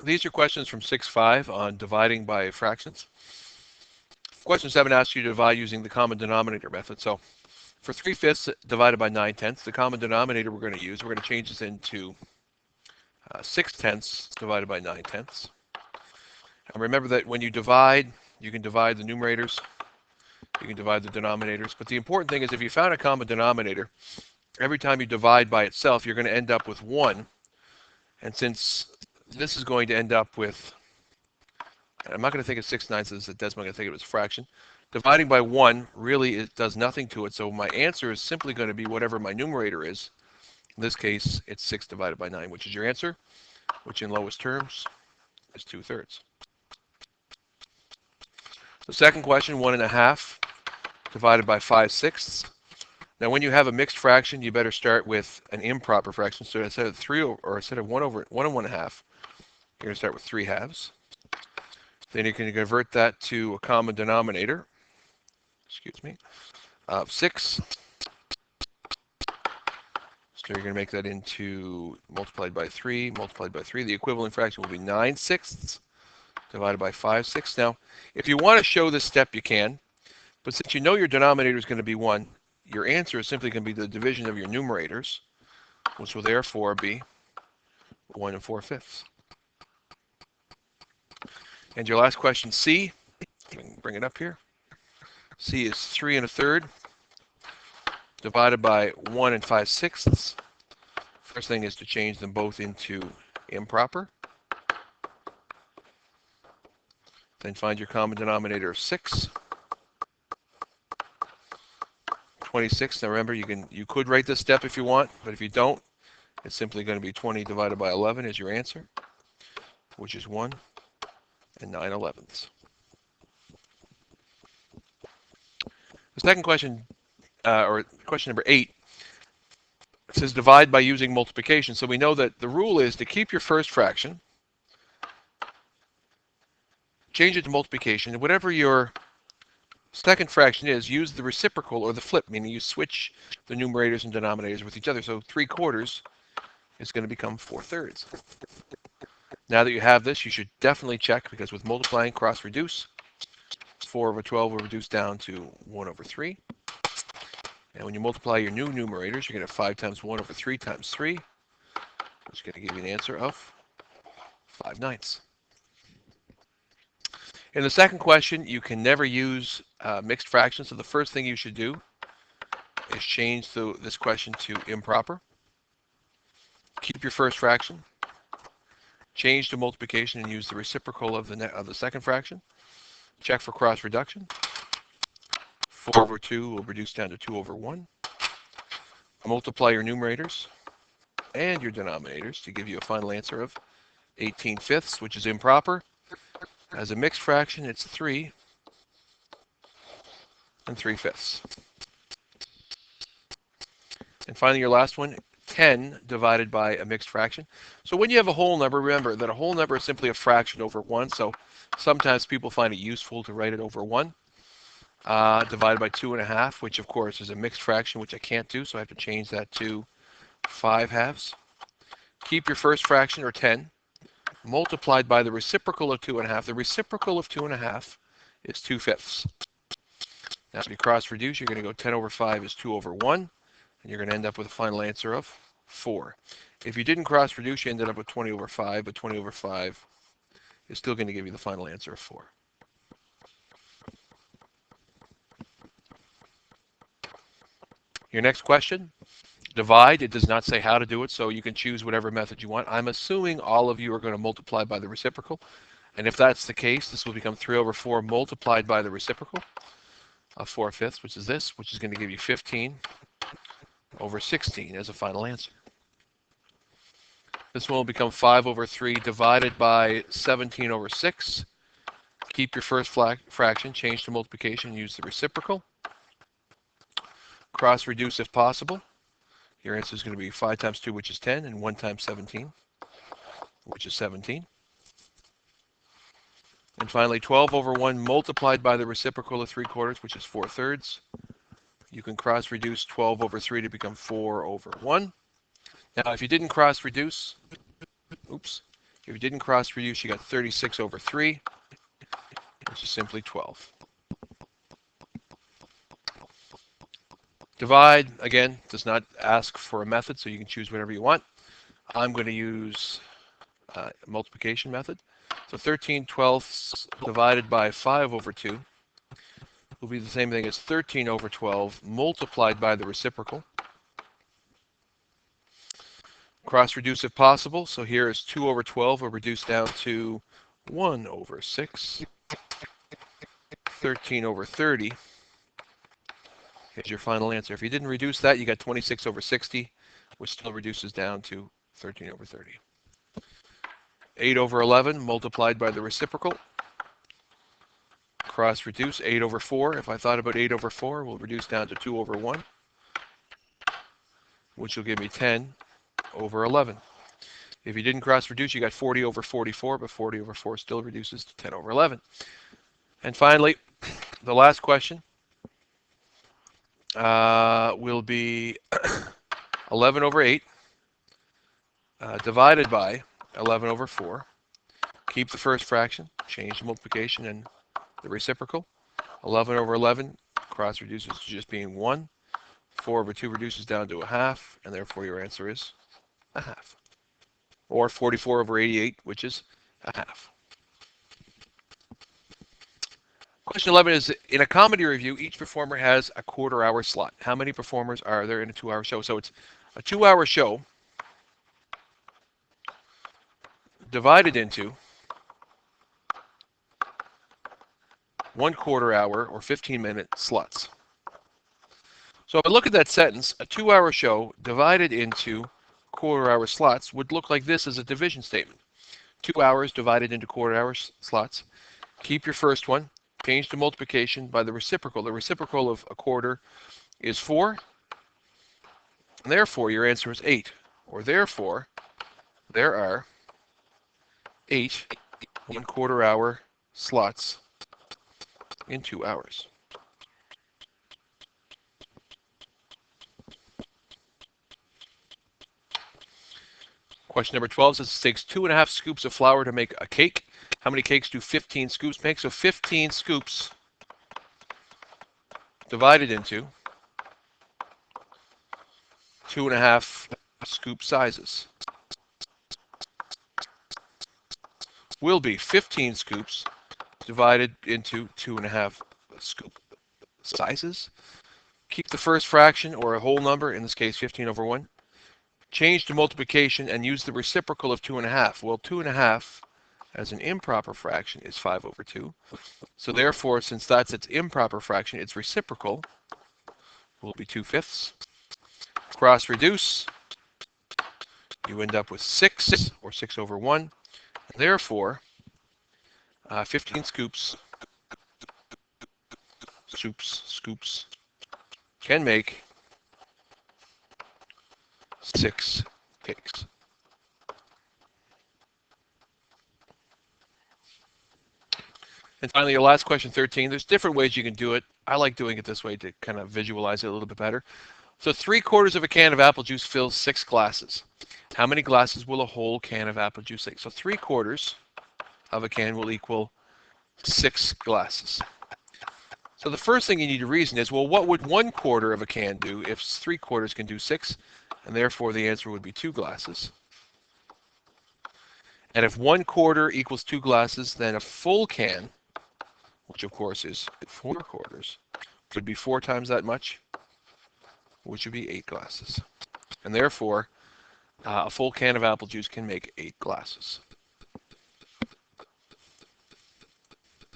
These are questions from 6.5 on dividing by fractions. Question 7 asks you to divide using the common denominator method. So for 3/5 divided by 9/10, the common denominator we're going to use, we're going to change this into 6/10 divided by 9/10. And remember that when you divide, you can divide the numerators, you can divide the denominators. But the important thing is if you found a common denominator, every time you divide by itself, you're going to end up with 1. And since this is going to end up with, I'm not going to think of 6/9 as a decimal, I'm going to think of it as a fraction. Dividing by 1 really it does nothing to it. So my answer is simply going to be whatever my numerator is. In this case, it's 6 divided by 9, which is your answer, which in lowest terms is 2/3. The second question, 1.5 divided by 5/6. Now, when you have a mixed fraction, you better start with an improper fraction. So instead of 3 or instead of 1 and 1/2, you're going to start with 3/2. Then you can convert that to a common denominator. Excuse me, of 6. So you're going to make that into multiplied by 3, multiplied by 3. The equivalent fraction will be 9/6 divided by 5/6. Now, if you want to show this step, you can. But since you know your denominator is going to be 1, your answer is simply going to be the division of your numerators, which will therefore be 1 4/5. And your last question, C, I can bring it up here. C is 3 1/3 divided by 1 5/6. First thing is to change them both into improper. Then find your common denominator of 6. 26. Now remember, you could write this step if you want, but if you don't, it's simply going to be 20 divided by 11 is your answer, which is 1 9/11. The second question, or question number 8, it says divide by using multiplication. So we know that the rule is to keep your first fraction, change it to multiplication, and whatever your second fraction is, use the reciprocal or the flip, meaning you switch the numerators and denominators with each other. So 3/4 is going to become 4/3. Now that you have this, you should definitely check, because with multiplying, cross-reduce, 4/12 will reduce down to 1/3. And when you multiply your new numerators, you're going to have 5 times 1/3 times 3, which is going to give you an answer of 5/9. In the second question, you can never use mixed fractions, so the first thing you should do is change this question to improper. Keep your first fraction, change to multiplication, and use the reciprocal of the second fraction. Check for cross reduction. 4/2 will reduce down to 2/1. Multiply your numerators and your denominators to give you a final answer of 18/5, which is improper. As a mixed fraction, it's 3 3/5. And finally, your last one, 10 divided by a mixed fraction. So when you have a whole number, remember that a whole number is simply a fraction over 1. So sometimes people find it useful to write it over 1. Divided by 2.5, which of course is a mixed fraction, which I can't do, so I have to change that to 5/2. Keep your first fraction, or 10, multiplied by the reciprocal of 2.5. The reciprocal of 2.5 is 2/5. Now if you cross reduce, you're going to go 10/5 is 2/1, and you're going to end up with a final answer of 4. If you didn't cross reduce, you ended up with 20/5, but 20/5 is still going to give you the final answer of 4. Your next question, divide. It does not say how to do it, so you can choose whatever method you want. I'm assuming all of you are going to multiply by the reciprocal, and if that's the case, this will become 3/4 multiplied by the reciprocal of 4/5, which is this, which is going to give you 15/16 as a final answer. This one will become 5/3 divided by 17/6. Keep your first fraction, change to multiplication, use the reciprocal. Cross reduce if possible. Your answer is going to be 5 times 2, which is 10, and 1 times 17, which is 17. And finally, 12/1 multiplied by the reciprocal of 3/4, which is 4/3. You can cross reduce 12/3 to become 4/1. Now, if you didn't cross reduce, If you didn't cross reduce, you got 36 over 3, which is simply 12. Divide, again, does not ask for a method, so you can choose whatever you want. I'm going to use multiplication method. So 13/12 divided by 5 over 2 will be the same thing as 13 over 12 multiplied by the reciprocal. Cross reduce if possible. So here is 2 over 12 will reduce down to 1 over 6. 13 over 30 is your final answer. If you didn't reduce that, you got 26 over 60, which still reduces down to 13 over 30. 8 over 11 multiplied by the reciprocal. Cross reduce 8 over 4. If I thought about 8 over 4, we'll reduce down to 2 over 1, which will give me 10 over 11. If you didn't cross reduce, you got 40 over 44, but 40 over 4 still reduces to 10 over 11. And finally, the last question will be 11 over 8 divided by 11 over 4. Keep the first fraction, change the multiplication and the reciprocal. 11 over 11 cross reduces to just being 1. 4 over 2 reduces down to a half, and therefore your answer is a half. Or 44 over 88, which is a half. Question 11 is, in a comedy review, each performer has a quarter-hour slot. How many performers are there in a 2-hour show? So it's a 2-hour show divided into 1 quarter-hour or 15-minute slots. So if I look at that sentence, a 2-hour show divided into quarter-hour slots would look like this as a division statement. 2 hours divided into quarter-hour slots. Keep your first one. Change the multiplication by the reciprocal. The reciprocal of a quarter is 4. And therefore, your answer is 8. Or therefore, there are 8 1/4-hour slots in 2 hours. Question number 12 says it takes 2½ scoops of flour to make a cake. How many cakes do 15 scoops make? So 15 scoops divided into 2½ scoop sizes will be 15 scoops divided into 2½ scoop sizes. Keep the first fraction or a whole number, in this case 15 over 1. Change to multiplication and use the reciprocal of 2½ Well, 2½ as an improper fraction is 5 over 2. So therefore, since that's its improper fraction, its reciprocal will be 2/5. Cross reduce, you end up with 6 or 6 over 1. Therefore, 15 scoops can make 6 cakes. And finally, your last question, 13. There's different ways you can do it. I like doing it this way to kind of visualize it a little bit better. So 3/4 of a can of apple juice fills 6 glasses. How many glasses will a whole can of apple juice take? So 3/4 of a can will equal 6 glasses. So the first thing you need to reason is, well, what would 1/4 of a can do if 3/4 can do 6? And therefore the answer would be 2 glasses. And if 1/4 equals 2 glasses, then a full can, which of course is 4/4, would be 4 times that much, which would be 8 glasses. And therefore, a full can of apple juice can make 8 glasses.